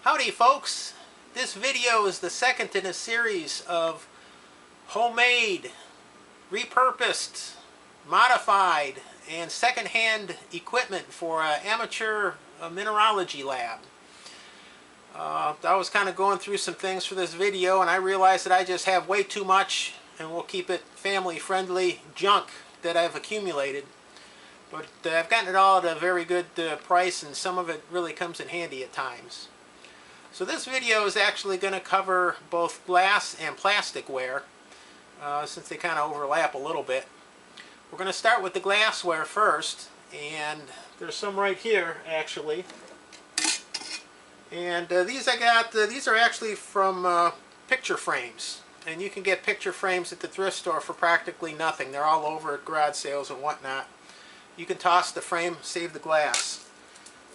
Howdy folks, this video is the second in a series of homemade, repurposed, modified, and second-hand equipment for an amateur mineralogy lab. I was kind of going through some things for this video and I realized that I just have way too much, and we'll keep it family-friendly, junk that I've accumulated. But I've gotten it all at a very good price, and some of it really comes in handy at times. So this video is actually going to cover both glass and plasticware, since they kind of overlap a little bit. We're going to start with the glassware first, and there's some right here actually. And these I got, these are actually from picture frames. And you can get picture frames at the thrift store for practically nothing. They're all over at garage sales and whatnot. You can toss the frame, save the glass.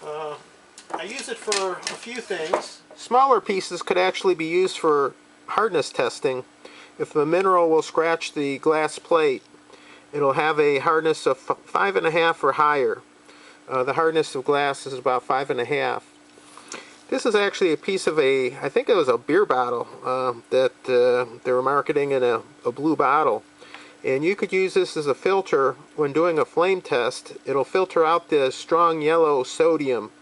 I use it for a few things. Smaller pieces could actually be used for hardness testing. If the mineral will scratch the glass plate, it'll have a hardness of 5.5 or higher. The hardness of glass is about 5.5. This is actually a piece of I think it was a beer bottle that they were marketing in a blue bottle. And you could use this as a filter when doing a flame test. It'll filter out the strong yellow sodium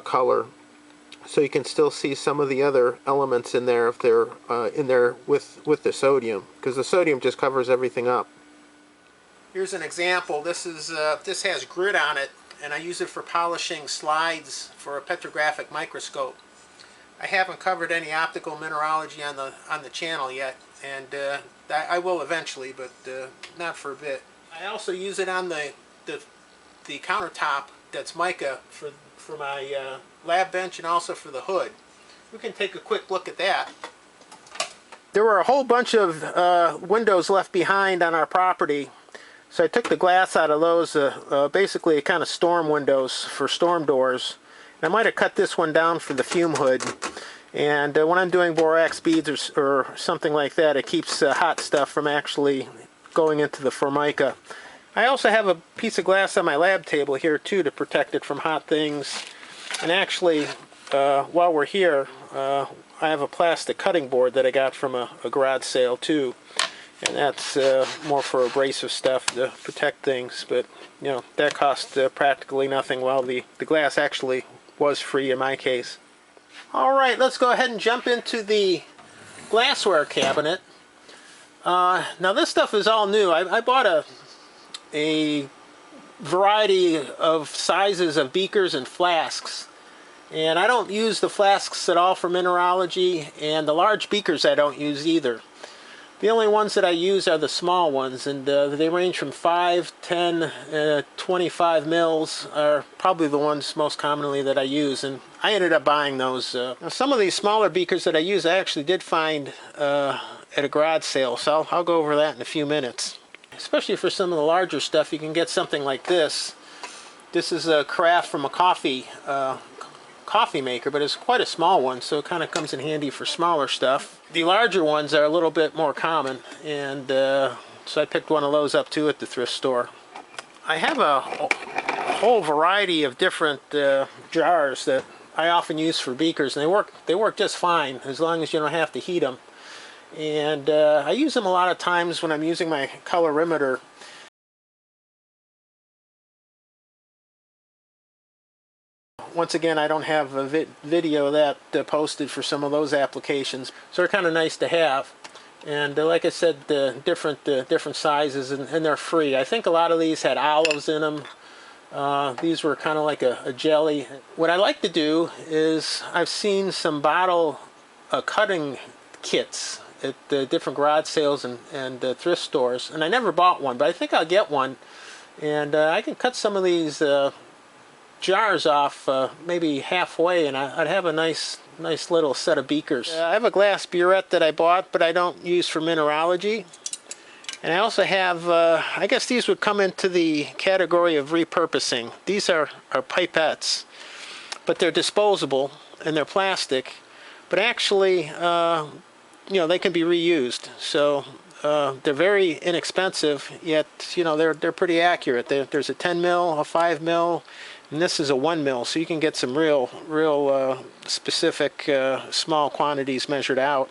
color, so you can still see some of the other elements in there if they're in there with the sodium, because the sodium just covers everything up. Here's an example. This has grit on it, and I use it for polishing slides for a petrographic microscope. I haven't covered any optical mineralogy on the channel yet, and I will eventually, but not for a bit. I also use it on the countertop that's mica for my lab bench, and also for the hood. We can take a quick look at that. There were a whole bunch of windows left behind on our property, so I took the glass out of those, basically kind of storm windows for storm doors. I might have cut this one down for the fume hood. And when I'm doing borax beads or something like that, it keeps hot stuff from actually going into the formica. I also have a piece of glass on my lab table here too to protect it from hot things. And actually, while we're here, I have a plastic cutting board that I got from a garage sale too. And that's more for abrasive stuff to protect things. But you know, that cost practically nothing, while the glass actually was free in my case. Alright, let's go ahead and jump into the glassware cabinet. Now this stuff is all new. I bought a variety of sizes of beakers and flasks. And I don't use the flasks at all for mineralogy, and the large beakers I don't use either. The only ones that I use are the small ones, and they range from 5, 10, 25 mils are probably the ones most commonly that I use, and I ended up buying those. Now some of these smaller beakers that I use I actually did find at a garage sale, so I'll go over that in a few minutes. Especially for some of the larger stuff, you can get something like this. This is a carafe from a coffee maker, but it's quite a small one, so it kind of comes in handy for smaller stuff. The larger ones are a little bit more common, and so I picked one of those up too at the thrift store. I have a whole variety of different jars that I often use for beakers, and they work just fine as long as you don't have to heat them. And I use them a lot of times when I'm using my colorimeter. Once again, I don't have a video that posted for some of those applications, so they're kind of nice to have. And like I said, different sizes, and they're free. I think a lot of these had olives in them. These were kind of like a jelly. What I like to do is, I've seen some bottle cutting kits at different garage sales and thrift stores, and I never bought one, but I think I'll get one. And I can cut some of these jars off maybe halfway, and I'd have a nice little set of beakers. I have a glass burette that I bought, but I don't use for mineralogy. And I also have, I guess these would come into the category of repurposing. These are pipettes, but they're disposable and they're plastic. But actually, you know, they can be reused. So they're very inexpensive, yet you know they're pretty accurate. There's a 10 mil, a 5 mil, And this is a 1 mil, so you can get some real specific small quantities measured out.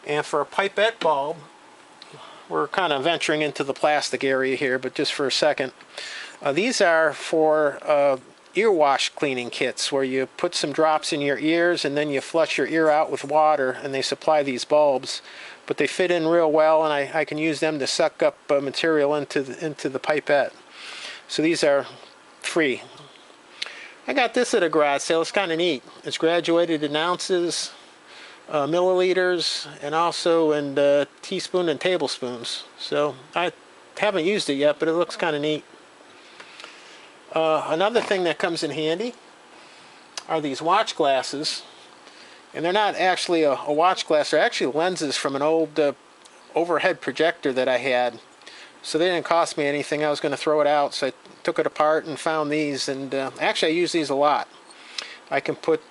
And for a pipette bulb, we're kind of venturing into the plastic area here, but just for a second. These are for ear wash cleaning kits, where you put some drops in your ears and then you flush your ear out with water, and they supply these bulbs. But they fit in real well, and I can use them to suck up material into the pipette. So these are free. I got this at a garage sale. It's kind of neat. It's graduated in ounces, milliliters, and also in teaspoon and tablespoons. So I haven't used it yet, but it looks kind of neat. Another thing that comes in handy are these watch glasses. And they're not actually a watch glass. They're actually lenses from an old overhead projector that I had. So they didn't cost me anything. I was going to throw it out, so I took it apart and found these. And actually, I use these a lot. I can put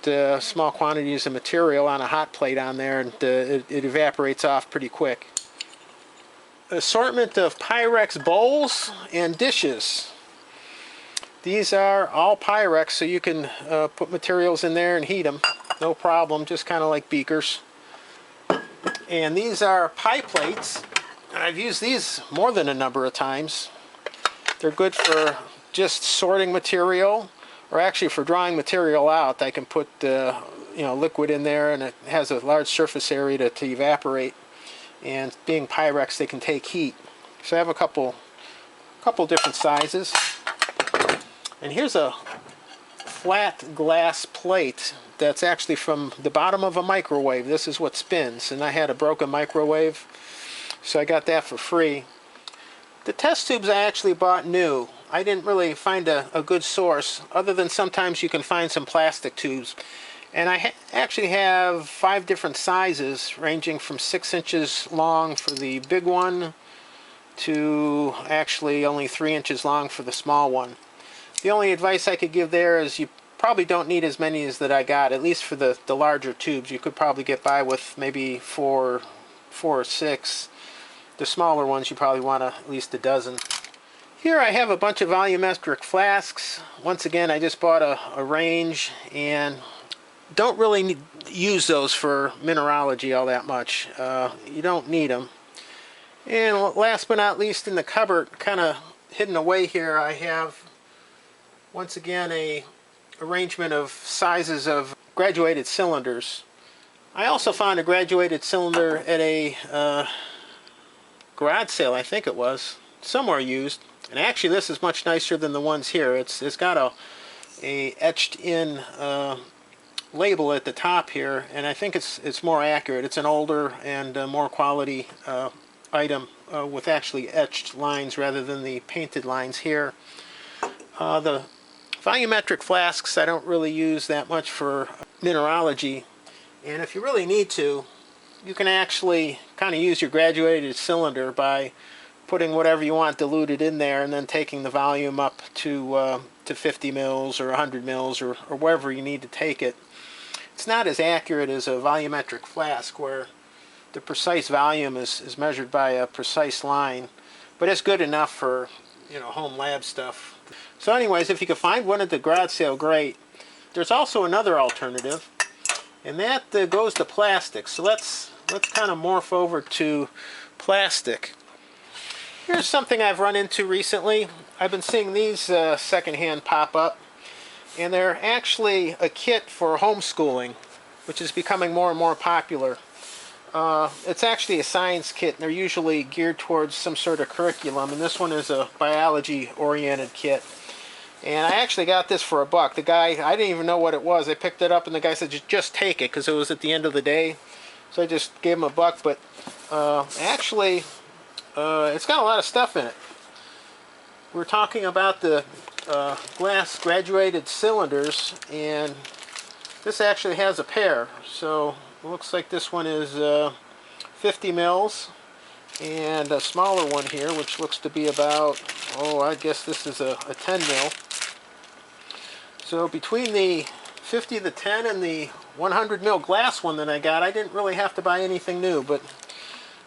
small quantities of material on a hot plate on there, and it evaporates off pretty quick. Assortment of Pyrex bowls and dishes. These are all Pyrex, so you can put materials in there and heat them. No problem, just kind of like beakers. And these are pie plates. I've used these more than a number of times. They're good for just sorting material, or actually for drawing material out. I can put liquid in there, and it has a large surface area to evaporate. And being Pyrex, they can take heat. So I have a couple different sizes. And here's a flat glass plate that's actually from the bottom of a microwave. This is what spins, and I had a broken microwave, so I got that for free. The test tubes I actually bought new. I didn't really find a good source, other than sometimes you can find some plastic tubes. And I actually have 5 different sizes, ranging from 6 inches long for the big one to actually only 3 inches long for the small one. The only advice I could give there is you probably don't need as many as that I got, at least for the larger tubes. You could probably get by with maybe 4 or 6. The smaller ones you probably want at least a dozen. Here I have a bunch of volumetric flasks. Once again, I just bought a range, and don't really use those for mineralogy all that much. You don't need them. And last but not least, in the cupboard, kind of hidden away here, I have once again a arrangement of sizes of graduated cylinders. I also found a graduated cylinder at a garage sale, I think it was, somewhere used. And actually this is much nicer than the ones here. It's got a etched in label at the top here, and I think it's more accurate. It's an older and more quality item with actually etched lines rather than the painted lines here. The volumetric flasks I don't really use that much for mineralogy, and if you really need to, you can actually kind of use your graduated cylinder by putting whatever you want diluted in there and then taking the volume up to 50 mils or 100 mils or wherever you need to take it. It's not as accurate as a volumetric flask where the precise volume is measured by a precise line, but it's good enough for home lab stuff. So anyways, if you can find one at the garage sale, great. There's also another alternative, and that goes to plastic. So let's kind of morph over to plastic. Here's something I've run into recently. I've been seeing these secondhand pop up, and they're actually a kit for homeschooling, which is becoming more and more popular. It's actually a science kit, and they're usually geared towards some sort of curriculum, and this one is a biology-oriented kit. And I actually got this for $1. The guy, I didn't even know what it was. I picked it up, and the guy said, just take it, because it was at the end of the day. So I just gave him $1, but actually, it's got a lot of stuff in it. We're talking about the glass graduated cylinders, and this actually has a pair. So it looks like this one is 50 mils, and a smaller one here, which looks to be about, I guess this is a 10 mil. So between the 50, the 10, and the 100 mil glass one that I got, I didn't really have to buy anything new, but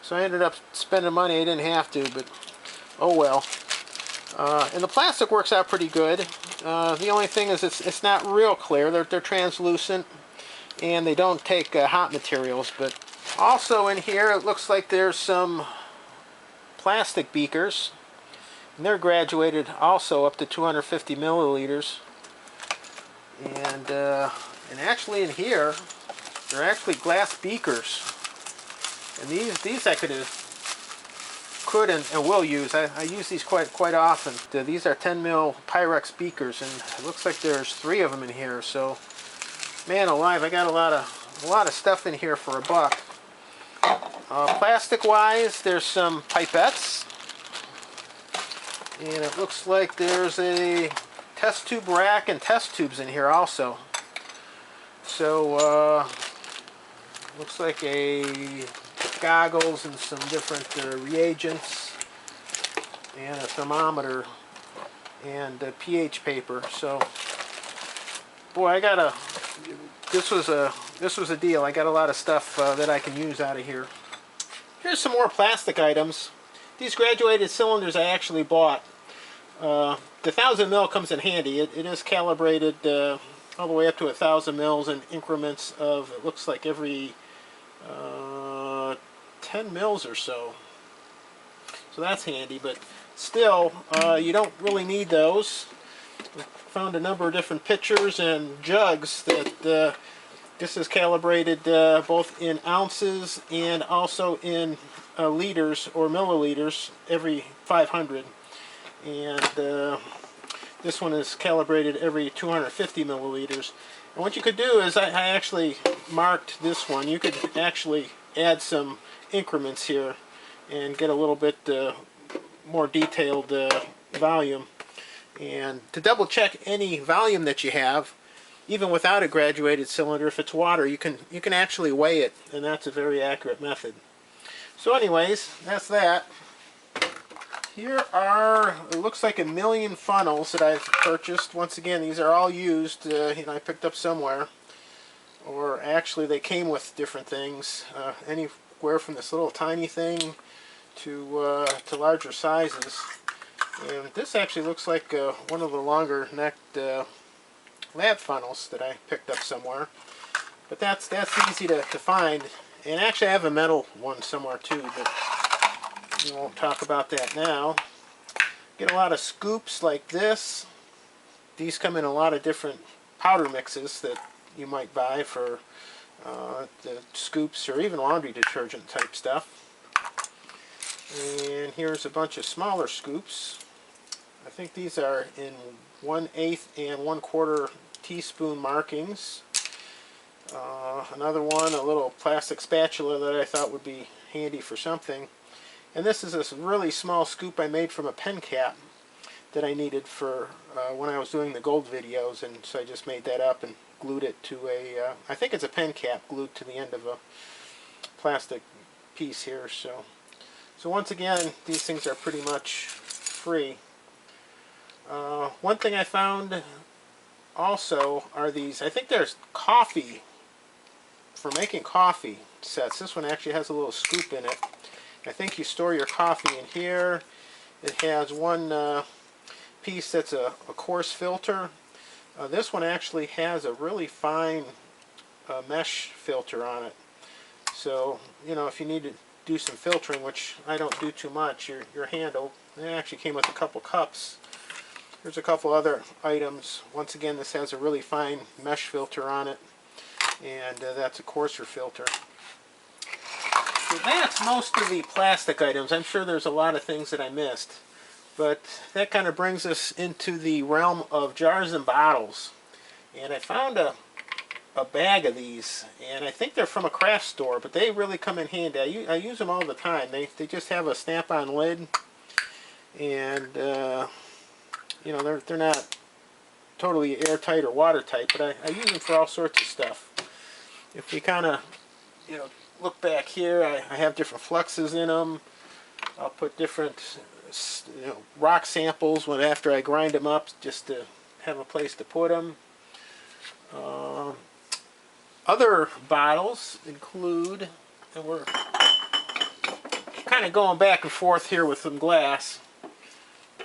so I ended up spending money I didn't have to, but oh well. And the plastic works out pretty good. The only thing is it's not real clear. They're translucent, and they don't take hot materials. But also in here, it looks like there's some plastic beakers, and they're graduated also up to 250 milliliters. And actually in here, they're actually glass beakers. And these I could and will use. I use these quite often. These are 10 mil Pyrex beakers, and it looks like there's 3 of them in here. So, man alive, I got a lot of stuff in here for $1. Plastic-wise, there's some pipettes, and it looks like there's a test tube rack and test tubes in here also. So, looks like a goggles and some different reagents, and a thermometer, and pH paper. So, boy, this was a deal. I got a lot of stuff that I can use out of here. Here's some more plastic items. These graduated cylinders I actually bought. The 1000 mil comes in handy. It is calibrated all the way up to 1000 mils in increments of, it looks like every 10 mils or so. So that's handy, but still, you don't really need those. I found a number of different pitchers and jugs that this is calibrated both in ounces and also in liters or milliliters every 500. And this one is calibrated every 250 milliliters. And what you could do is, I actually marked this one. You could actually add some increments here and get a little bit more detailed volume. And to double check any volume that you have, even without a graduated cylinder, if it's water, you can actually weigh it, and that's a very accurate method. So anyways, that's that. Here are, it looks like 1 million funnels that I've purchased. Once again, these are all used, I picked up somewhere. Or actually they came with different things, anywhere from this little tiny thing to larger sizes. And this actually looks like one of the longer necked lab funnels that I picked up somewhere. But that's easy to find. And actually I have a metal one somewhere too, but we won't talk about that now. Get a lot of scoops like this. These come in a lot of different powder mixes that you might buy for the scoops or even laundry detergent type stuff. And here's a bunch of smaller scoops. I think these are in 1/8 and 1/4 teaspoon markings. Another one, a little plastic spatula that I thought would be handy for something. And this is a really small scoop I made from a pen cap that I needed for when I was doing the gold videos, and so I just made that up and glued it to a, I think it's a pen cap glued to the end of a plastic piece here. So once again, these things are pretty much free. One thing I found also are these, I think there's coffee, for making coffee sets. This one actually has a little scoop in it. I think you store your coffee in here. It has one piece that's a coarse filter. This one actually has a really fine mesh filter on it. So, if you need to do some filtering, which I don't do too much, your handle. It actually came with a couple cups. Here's a couple other items. Once again, this has a really fine mesh filter on it, and that's a coarser filter. So that's most of the plastic items. I'm sure there's a lot of things that I missed, but that kind of brings us into the realm of jars and bottles. And I found a bag of these, and I think they're from a craft store, but they really come in handy. I use them all the time. They just have a snap-on lid, and they're not totally airtight or watertight, but I use them for all sorts of stuff. If we kind of look back here, I have different fluxes in them. I'll put different rock samples after I grind them up, just to have a place to put them. Other bottles include, and we're kind of going back and forth here with some glass,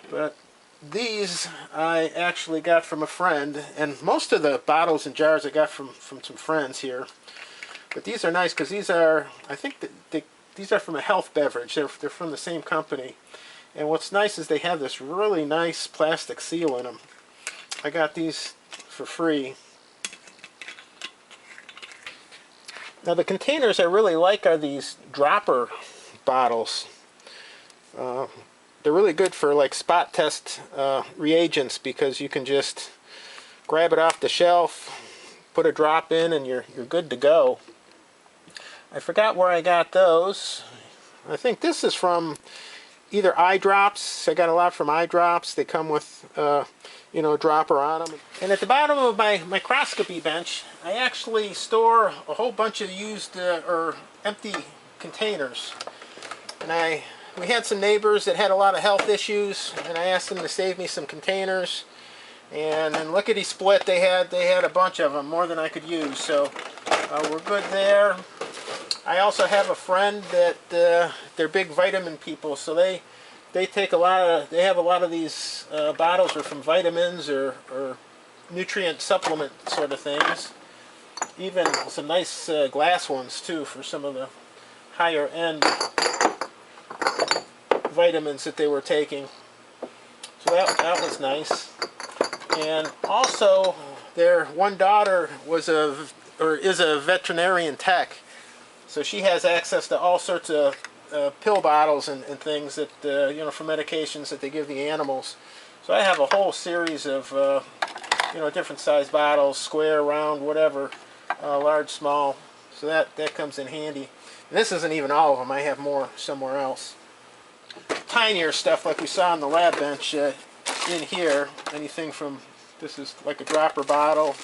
but these I actually got from a friend, and most of the bottles and jars I got from some friends here. But these are nice because these are, I think that these are from a health beverage. They're from the same company. And what's nice is they have this really nice plastic seal in them. I got these for free. Now the containers I really like are these dropper bottles. They're really good for like spot test reagents because you can just grab it off the shelf, put a drop in, and you're good to go. I forgot where I got those. I think this is from either eye drops. I got a lot from eye drops. They come with you know, a dropper on them. And at the bottom of my microscopy bench, I actually store a whole bunch of used or empty containers. And we had some neighbors that had a lot of health issues, and I asked them to save me some containers. And then lickety split, they had a bunch of them, more than I could use. So we're good there. I also have a friend that they're big vitamin people, so they take a lot of, they have a lot of these bottles are from vitamins or nutrient supplement sort of things. Even some nice glass ones too for some of the higher end vitamins that they were taking. So that was nice. And also their one daughter was is a veterinarian tech. So she has access to all sorts of pill bottles and things that, you know, for medications that they give the animals. So I have a whole series of, you know, different size bottles, square, round, whatever, large, small. So that comes in handy. And this isn't even all of them. I have more somewhere else. Tinier stuff like we saw on the lab bench in here. Anything from, this is like a dropper bottle.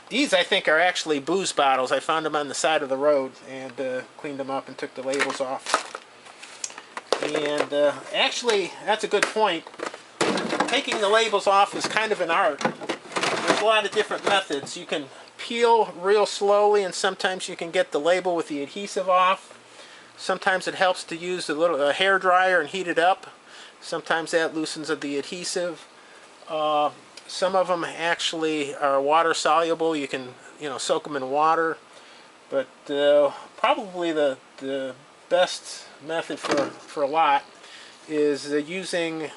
These, I think, are actually booze bottles. I found them on the side of the road and cleaned them up and took the labels off. And actually, that's a good point. Taking the labels off is kind of an art. There's a lot of different methods. You can peel real slowly, and sometimes you can get the label with the adhesive off. Sometimes it helps to use a hair dryer and heat it up. Sometimes that loosens the adhesive. Some of them actually are water soluble. You can, you know, soak them in water. But probably the best method for a lot is using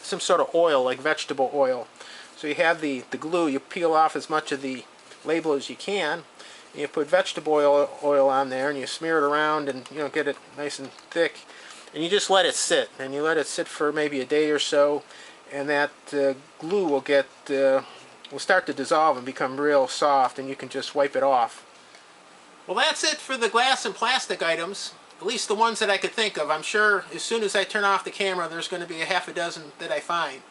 some sort of oil, like vegetable oil. So you have the glue. You peel off as much of the label as you can. And you put vegetable oil on there, and you smear it around, and you know, get it nice and thick. And you just let it sit. And you let it sit for maybe a day or so. And that glue will start to dissolve and become real soft, and you can just wipe it off. Well, that's it for the glass and plastic items, at least the ones that I could think of. I'm sure as soon as I turn off the camera, there's going to be a half a dozen that I find.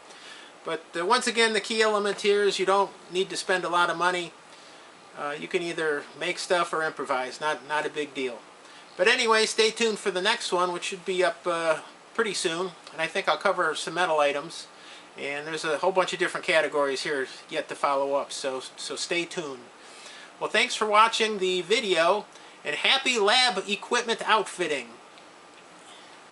But once again, the key element here is you don't need to spend a lot of money. You can either make stuff or improvise, not a big deal. But anyway, stay tuned for the next one, which should be up pretty soon. And I think I'll cover some metal items. And there's a whole bunch of different categories here yet to follow up, so stay tuned. Well, thanks for watching the video, and happy lab equipment outfitting.